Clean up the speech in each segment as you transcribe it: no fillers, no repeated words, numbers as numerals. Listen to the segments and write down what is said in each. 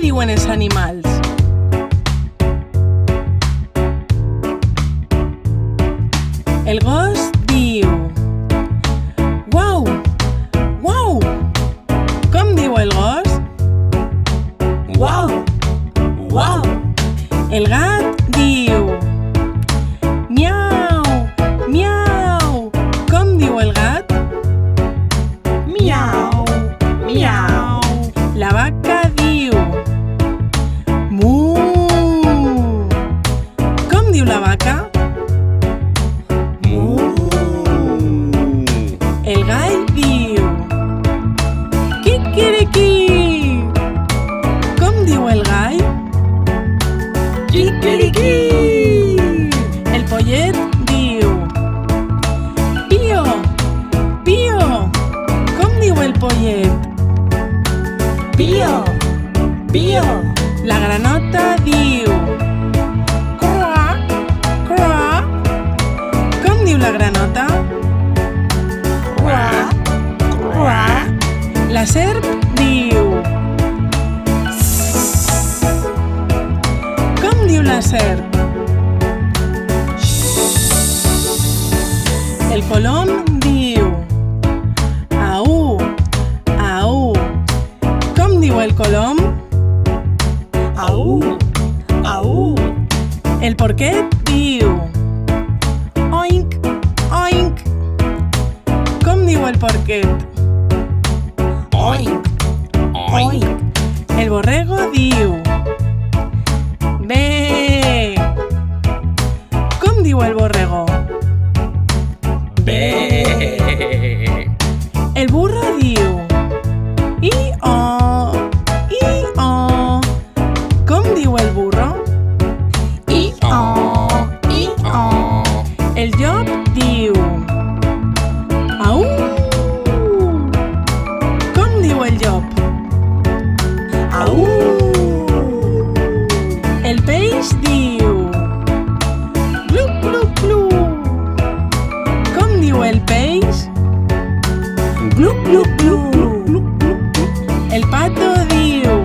diuen els animals? El gos diu uau, uau. Com diu el gos? Uau, uau. El gat diu miau, miau. Com diu el gat? Miau, miau. La vaca diu mu. Com diu la vaca? Mu. El gall diu quiquiriquí. Com diu el gall? Quiquiriquí. El pollet diu pío, pío. Com diu el pollet? Pío, pío. La granota diu croa, croa. Com diu la granota? Ruà, ruà. La serp diu com diu la serp? El colom diu au, au. Com diu el colom? Au, au. El porquet diu oink, oink. Com diu el porquet? Oink, oink. El borrego diu bé. Com diu el borrego? Bé. El burro diu i-o, i-o. Com diu el burro? I-o, i-o. El llop diu au. Com diu el llop? Au. El peix diu glu, glu, glu. Com diu el peix? Glu, glu, glu. El pato diu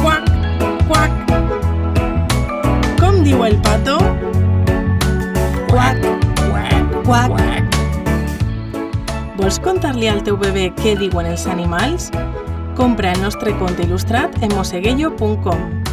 quac, quac. Com diu el pato? Quac, quac, quac. Vols contar-li al teu bebè què diuen els animals? Compra el nostre conte il·lustrat en mosseguello.com.